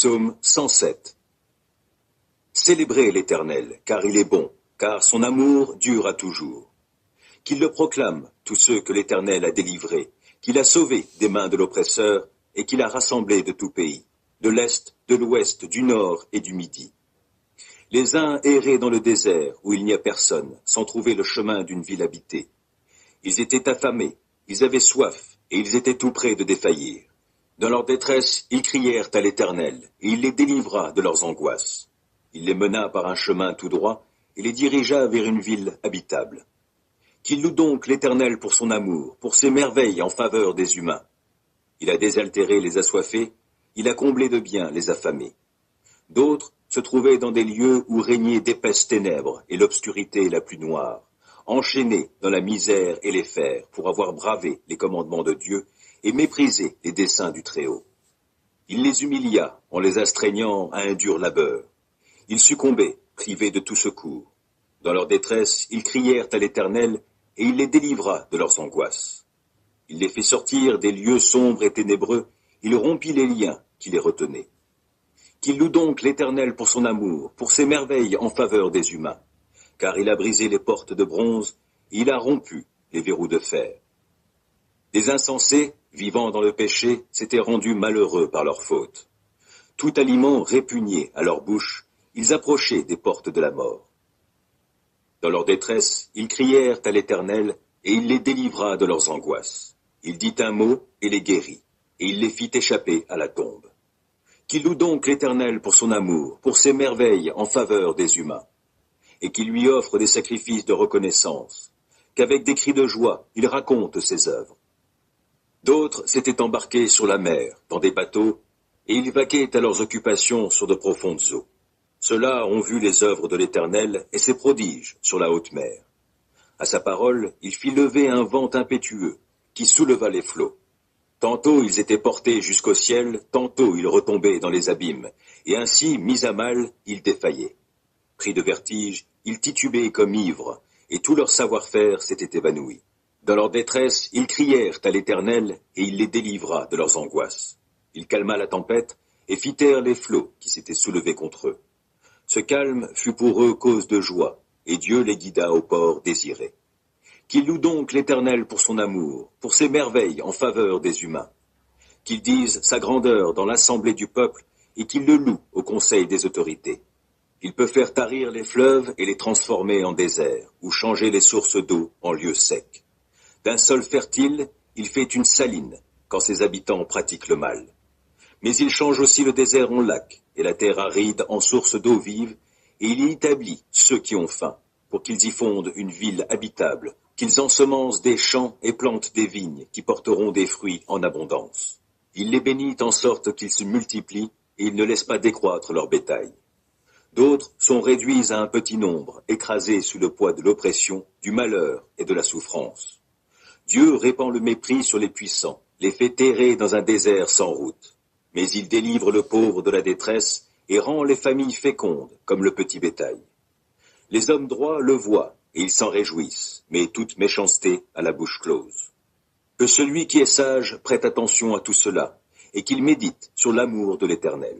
Psaume 107. Célébrez l'Éternel, car il est bon, car son amour dure à toujours. Qu'ils le proclament, tous ceux que l'Éternel a délivrés, qu'il a sauvés des mains de l'oppresseur, et qu'il a rassemblés de tout pays, de l'Est, de l'Ouest, du Nord et du Midi. Les uns erraient dans le désert, où il n'y a personne, sans trouver le chemin d'une ville habitée. Ils étaient affamés, ils avaient soif, et ils étaient tout près de défaillir. Dans leur détresse, ils crièrent à l'Éternel, et il les délivra de leurs angoisses. Il les mena par un chemin tout droit, et les dirigea vers une ville habitable. Qu'il loue donc l'Éternel pour son amour, pour ses merveilles en faveur des humains. Il a désaltéré les assoiffés, il a comblé de biens les affamés. D'autres se trouvaient dans des lieux où régnaient d'épaisses ténèbres et l'obscurité la plus noire, enchaînés dans la misère et les fers pour avoir bravé les commandements de Dieu et méprisé les desseins du Très-Haut. Il les humilia en les astreignant à un dur labeur. Ils succombaient, privés de tout secours. Dans leur détresse, ils crièrent à l'Éternel, et il les délivra de leurs angoisses. Il les fit sortir des lieux sombres et ténébreux, il rompit les liens qui les retenaient. Qu'il loue donc l'Éternel pour son amour, pour ses merveilles en faveur des humains, car il a brisé les portes de bronze, et il a rompu les verrous de fer. Les insensés, vivant dans le péché, s'étaient rendus malheureux par leur faute. Tout aliment répugné à leur bouche, ils approchaient des portes de la mort. Dans leur détresse, ils crièrent à l'Éternel, et il les délivra de leurs angoisses. Il dit un mot, et les guérit, et il les fit échapper à la tombe. Qu'il loue donc l'Éternel pour son amour, pour ses merveilles en faveur des humains, et qu'il lui offre des sacrifices de reconnaissance, qu'avec des cris de joie, il raconte ses œuvres. D'autres s'étaient embarqués sur la mer, dans des bateaux, et ils vaquaient à leurs occupations sur de profondes eaux. Ceux-là ont vu les œuvres de l'Éternel et ses prodiges sur la haute mer. À sa parole, il fit lever un vent impétueux, qui souleva les flots. Tantôt ils étaient portés jusqu'au ciel, tantôt ils retombaient dans les abîmes, et ainsi, mis à mal, ils défaillaient. Pris de vertige, ils titubaient comme ivres, et tout leur savoir-faire s'était évanoui. Dans leur détresse, ils crièrent à l'Éternel, et il les délivra de leurs angoisses. Il calma la tempête, et fit taire les flots qui s'étaient soulevés contre eux. Ce calme fut pour eux cause de joie, et Dieu les guida au port désiré. Qu'ils louent donc l'Éternel pour son amour, pour ses merveilles en faveur des humains. Qu'ils disent sa grandeur dans l'assemblée du peuple, et qu'ils le louent au conseil des autorités. Il peut faire tarir les fleuves et les transformer en désert, ou changer les sources d'eau en lieux secs. D'un sol fertile, il fait une saline, quand ses habitants pratiquent le mal. Mais il change aussi le désert en lac, et la terre aride en source d'eau vive, et il y établit ceux qui ont faim, pour qu'ils y fondent une ville habitable, qu'ils ensemencent des champs et plantent des vignes qui porteront des fruits en abondance. Il les bénit en sorte qu'ils se multiplient, et il ne laisse pas décroître leur bétail. D'autres sont réduits à un petit nombre, écrasés sous le poids de l'oppression, du malheur et de la souffrance. Dieu répand le mépris sur les puissants, les fait errer dans un désert sans route. Mais il délivre le pauvre de la détresse et rend les familles fécondes comme le petit bétail. Les hommes droits le voient et ils s'en réjouissent, mais toute méchanceté a la bouche close. Que celui qui est sage prête attention à tout cela et qu'il médite sur l'amour de l'Éternel.